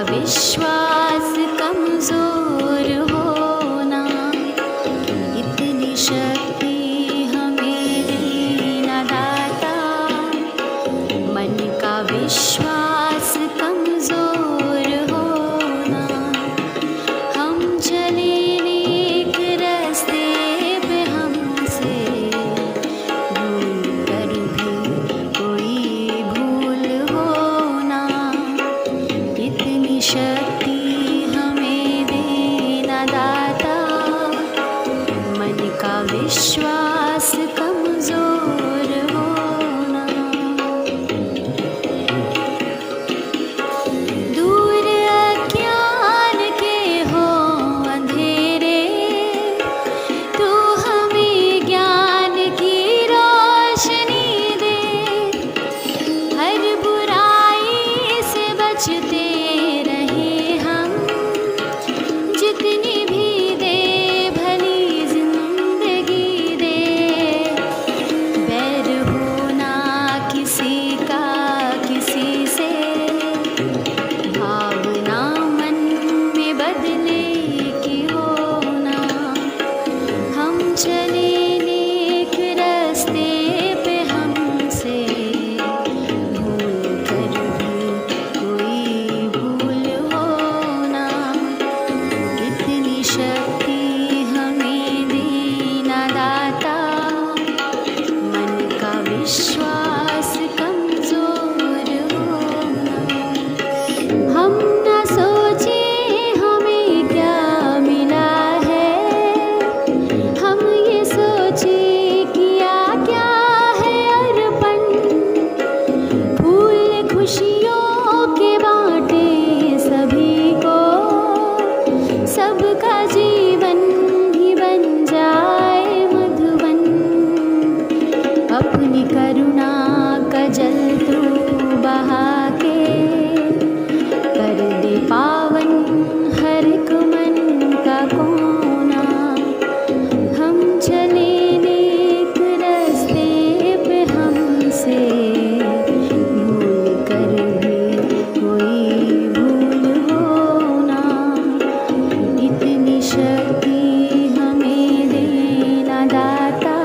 विश्वास कमजोर होना, इतनी शक्ति हमें देना दाता। मन का विश्वास कमजोर होना, हम चले नेक रास्ते पे, हमसे भूल कर भी कोई भूल होना, इतनी शक्ति हमें देना दाता। मन का विश्वास कमजोर होना, दूर अज्ञान के हो अंधेरे, तू हमें ज्ञान की रोशनी दे। हर बुराई से बचते रहे हम, जितनी भी दे भली जिंदगी दे। बैर होना किसी का किसी से, भावना मन में बदले की होना, हम चले नेक रास्ते पे, हमसे भूल कर भी कोई भूल होना, इतनी शक्ति हमें देना दाता। मन का विश्वास कमजोर होना, हम न सोचे हमें क्या मिला है, हम ये सोचे किया क्या है अर्पण। फूल खुशियों के बांटे सभी को, सबका जीवन भी बन जाए मधुबन। अपनी करुणा का जल तू बहा के, कर दे पावन हर एक मन का कोना। हम चले नेक रास्ते पे, हमसे भूल कर भी कोई भूल होना, इतनी शक्ति हमें देना दाता।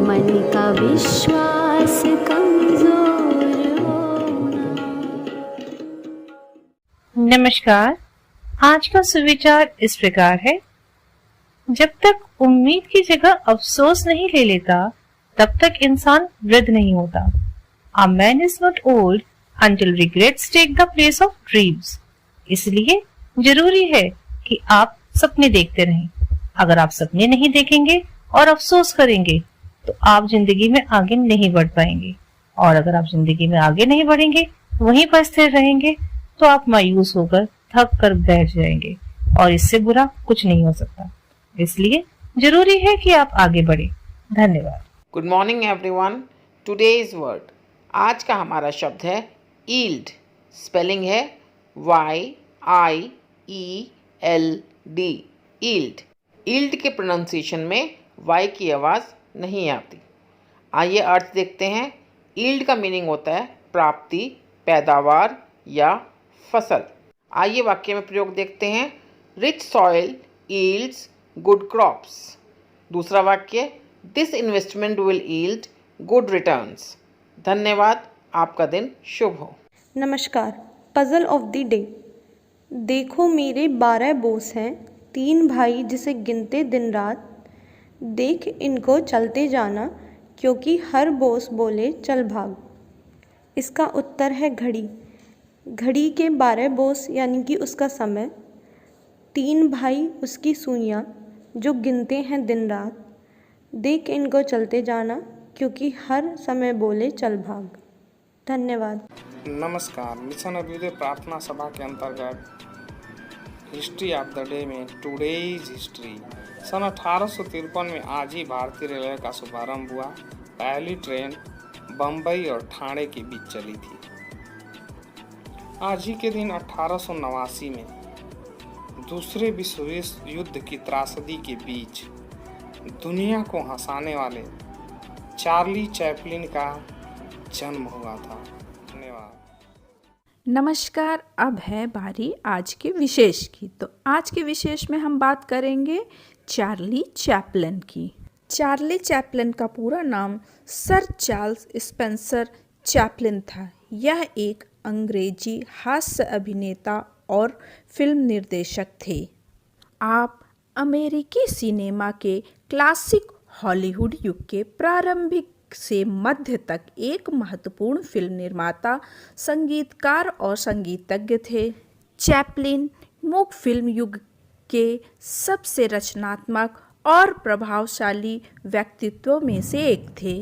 मन का विश्वास कमजोर होना। नमस्कार। आज का सुविचार इस प्रकार है, जब तक उम्मीद की जगह अफसोस नहीं ले लेता, तब तक इंसान वृद्ध नहीं होता। A man is not old until regrets take the place of dreams। इसलिए जरूरी है कि आप सपने देखते रहें। अगर आप सपने नहीं देखेंगे और अफसोस करेंगे, तो आप जिंदगी में आगे नहीं बढ़ पाएंगे। और अगर आप जिंदगी में आगे नहीं बढ़ेंगे, वहीं पर स्थिर रहेंगे, तो आप मायूस होकर थक कर बैठ जाएंगे, और इससे बुरा कुछ नहीं हो सकता। इसलिए जरूरी है कि आप आगे बढ़े। धन्यवाद। Good morning everyone. Today's word, आज का हमारा शब्द है ईल्ड। स्पेलिंग है YIELD। ईल्ड। ईल्ड के प्रोनाउंसिएशन में वाई की आवाज़ नहीं आती। आइए अर्थ देखते हैं। ईल्ड का मीनिंग होता है प्राप्ति, पैदावार या फसल। आइए वाक्य में प्रयोग देखते हैं। Rich soil yields good crops. दूसरा वाक्य, this investment will yield good returns. धन्यवाद। आपका दिन शुभ हो। नमस्कार। Puzzle of the day. देखो मेरे 12 बोस हैं, 3 भाई जिसे गिनते दिन रात। देख इनको चलते जाना, क्योंकि हर बोस बोले चल भाग। इसका उत्तर है घड़ी। घड़ी के 12 बोस यानी कि उसका समय, 3 भाई उसकी सुइयाँ जो गिनते हैं दिन रात। देख इनको चलते जाना, क्योंकि हर समय बोले चल भाग। धन्यवाद। नमस्कार। मिशन अभ्युदय प्रार्थना सभा के अंतर्गत हिस्ट्री ऑफ द डे में टुडेज हिस्ट्री। सन 1853 में आज ही भारतीय रेलवे का शुभारंभ हुआ। पहली ट्रेन बम्बई और ठाणे के बीच चली थी। आज ही के दिन 1889 में दूसरे विश्व युद्ध की त्रासदी के बीच दुनिया को हंसाने वाले चार्ली चैपलिन का जन्म हुआ था। धन्यवाद। नमस्कार। अब है बारी आज के विशेष की। तो आज के विशेष में हम बात करेंगे चार्ली चैपलिन की। चार्ली चैपलिन का पूरा नाम सर चार्ल्स स्पेंसर चैपलिन था। यह एक अंग्रेजी हास्य अभिनेता और फिल्म निर्देशक थे। आप अमेरिकी सिनेमा के क्लासिक हॉलीवुड युग के प्रारंभिक से मध्य तक एक महत्वपूर्ण फिल्म निर्माता, संगीतकार और संगीतज्ञ थे। चैपलिन मूक फिल्म युग के सबसे रचनात्मक और प्रभावशाली व्यक्तित्वों में से एक थे,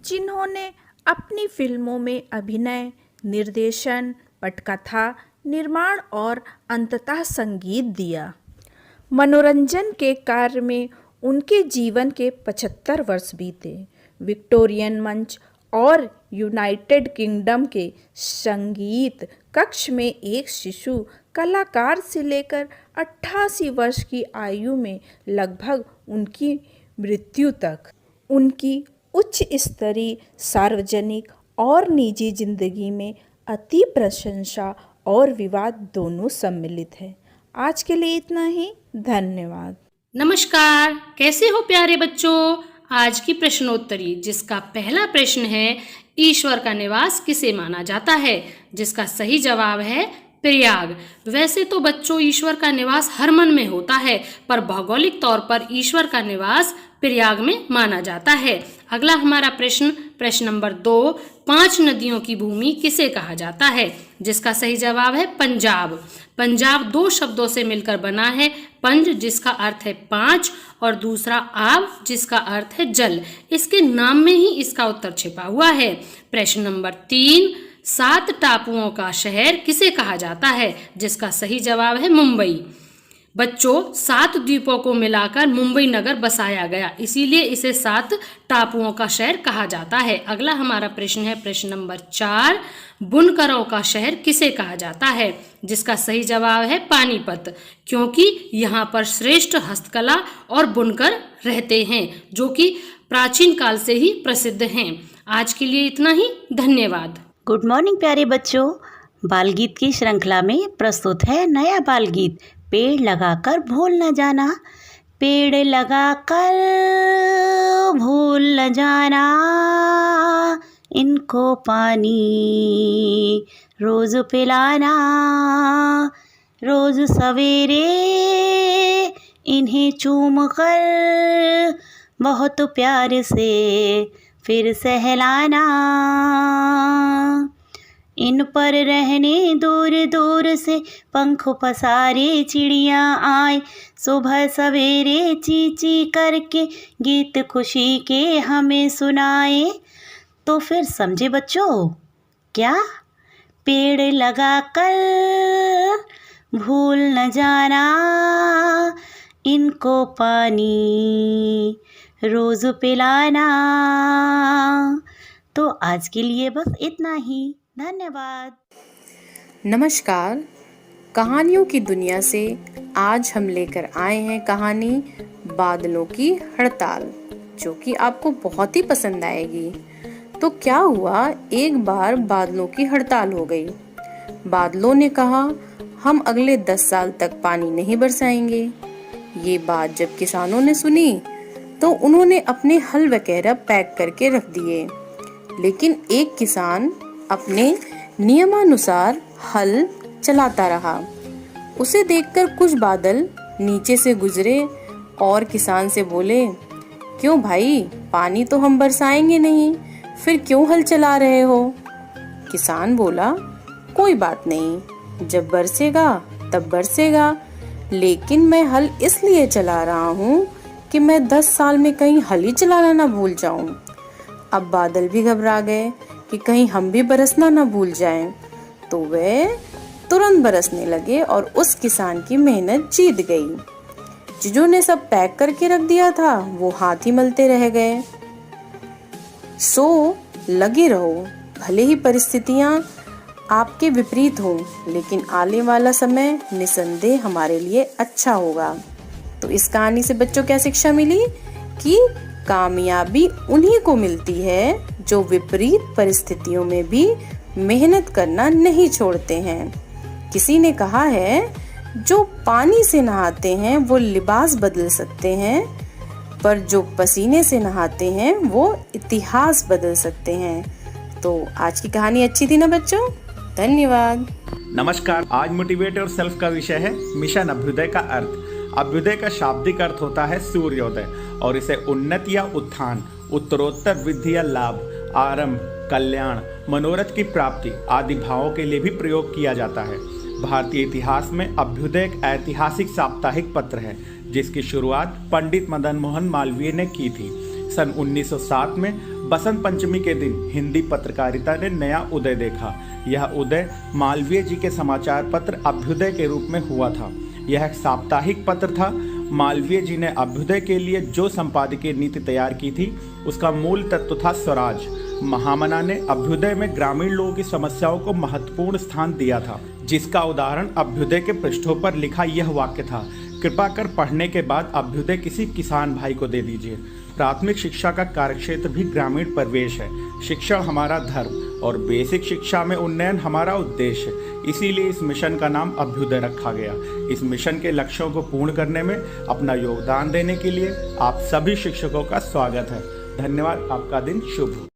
जिन्होंने अपनी फिल्मों में अभिनय, निर्देशन, पटकथा, निर्माण और अंततः संगीत दिया। मनोरंजन के कार्य में उनके जीवन के 75 वर्ष बीते। विक्टोरियन मंच और यूनाइटेड किंगडम के संगीत कक्ष में एक शिशु कलाकार से लेकर 88 वर्ष की आयु में लगभग उनकी मृत्यु तक उनकी उच्च स्तरीय सार्वजनिक और निजी जिंदगी में अति प्रशंसा और विवाद दोनों सम्मिलित है। आज के लिए इतना ही। धन्यवाद। नमस्कार, कैसे हो प्यारे बच्चों। आज की प्रश्नोत्तरी, जिसका पहला प्रश्न है, ईश्वर का निवास किसे माना जाता है, जिसका सही जवाब है प्रयाग। वैसे तो बच्चों ईश्वर का निवास हर मन में होता है, पर भौगोलिक तौर पर ईश्वर का निवास प्रयाग में माना जाता है। अगला हमारा प्रश्न नंबर 2, 5 नदियों की भूमि किसे कहा जाता है, जिसका सही जवाब है पंजाब। पंजाब 2 शब्दों से मिलकर बना है, पंज जिसका अर्थ है 5 और दूसरा आब जिसका अर्थ है जल। इसके नाम में ही इसका उत्तर छिपा हुआ है। प्रश्न नंबर 3, 7 टापुओं का शहर किसे कहा जाता है, जिसका सही जवाब है मुंबई। बच्चों 7 द्वीपों को मिलाकर मुंबई नगर बसाया गया, इसीलिए इसे 7 टापुओं का शहर कहा जाता है। अगला हमारा प्रश्न है प्रश्न नंबर 4, बुनकरों का शहर किसे कहा जाता है, जिसका सही जवाब है पानीपत, क्योंकि यहाँ पर श्रेष्ठ हस्तकला और बुनकर रहते हैं, जो कि प्राचीन काल से ही प्रसिद्ध हैं। आज के लिए इतना ही। धन्यवाद। गुड मॉर्निंग प्यारे बच्चों। बाल गीत की श्रृंखला में प्रस्तुत है नया बाल गीत, पेड़ लगाकर भूल न जाना। पेड़ लगाकर भूल न जाना, इनको पानी रोज पिलाना। रोज सवेरे इन्हें चूम कर बहुत प्यार से फिर सहलाना। इन पर रहने दूर दूर से पंख पसारे चिड़िया आए। सुबह सवेरे ची ची करके गीत खुशी के हमें सुनाए। तो फिर समझे बच्चों क्या? पेड़ लगा कर भूल न जाना, इनको पानी रोज पिलाना। तो आज के लिए बस इतना ही। धन्यवाद। नमस्कार, कहानियों की दुनिया से आज हम लेकर आए हैं कहानी बादलों की हड़ताल, जो कि आपको बहुत ही पसंद आएगी। तो क्या हुआ, एक बार बादलों की हड़ताल हो गई। बादलों ने कहा हम अगले 10 साल तक पानी नहीं बरसाएंगे। ये बात जब किसानों ने सुनी तो उन्होंने अपने हल वगैरह पैक करके रख दिए, लेकिन एक किसान अपने नियमानुसार हल चलाता रहा। उसे देखकर कुछ बादल नीचे से गुजरे और किसान से बोले, क्यों भाई, पानी तो हम बरसाएंगे नहीं, फिर क्यों हल चला रहे हो? किसान बोला, कोई बात नहीं, जब बरसेगा तब बरसेगा, लेकिन मैं हल इसलिए चला रहा हूँ कि मैं 10 साल में कहीं हल ही चलाना ना भूल जाऊं। अब बादल भी घबरा गए कि कहीं हम भी बरसना ना भूल जाएं, तो वे तुरंत बरसने लगे और उस किसान की मेहनत जीत गई। जिन्होंने सब पैक करके रख दिया था वो हाथ ही मलते रह गए। सो लगे रहो, भले ही परिस्थितियां आपके विपरीत हो, लेकिन आने वाला समय निसंदेह हमारे लिए अच्छा होगा। तो इस कहानी से बच्चों क्या शिक्षा मिली कि कामयाबी उन्हीं को मिलती है जो विपरीत परिस्थितियों में भी मेहनत करना नहीं छोड़ते हैं। किसी ने कहा है, जो पानी से नहाते हैं वो लिबास बदल सकते हैं, पर जो पसीने से नहाते हैं वो इतिहास बदल सकते हैं। तो आज की कहानी अच्छी थी ना बच्चों? धन्यवाद। नमस्कार। आज मोटिवेट और सेल्फ का विषय है मिशन अभ्युदय का अर्थ। अभ्युदय का शाब्दिक अर्थ होता है सूर्योदय और इसे उन्नति या उत्थान, उत्तरोत्तर वृद्धि या लाभ, आरंभ, कल्याण, मनोरथ की प्राप्ति आदि भावों के लिए भी प्रयोग किया जाता है। भारतीय इतिहास में अभ्युदय एक ऐतिहासिक साप्ताहिक पत्र है जिसकी शुरुआत पंडित मदन मोहन मालवीय ने की थी। सन 1907 में बसंत पंचमी के दिन हिंदी पत्रकारिता ने नया उदय देखा। यह उदय मालवीय जी के समाचार पत्र अभ्युदय के रूप में हुआ था। यह एक साप्ताहिक पत्र था। मालवीय जी ने अभ्युदय के लिए जो संपादकीय नीति तैयार की थी उसका मूल तत्व था स्वराज। महामना ने अभ्युदय में ग्रामीण लोगों की समस्याओं को महत्वपूर्ण स्थान दिया था, जिसका उदाहरण अभ्युदय के पृष्ठों पर लिखा यह वाक्य था, कृपा कर पढ़ने के बाद अभ्युदय किसी किसान भाई को दे दीजिए। प्राथमिक शिक्षा का कार्यक्षेत्र भी ग्रामीण परिवेश है। शिक्षण हमारा धर्म और बेसिक शिक्षा में उन्नयन हमारा उद्देश्य है। इसीलिए इस मिशन का नाम अभ्युदय रखा गया। इस मिशन के लक्ष्यों को पूर्ण करने में अपना योगदान देने के लिए आप सभी शिक्षकों का स्वागत है। धन्यवाद। आपका दिन शुभ हो।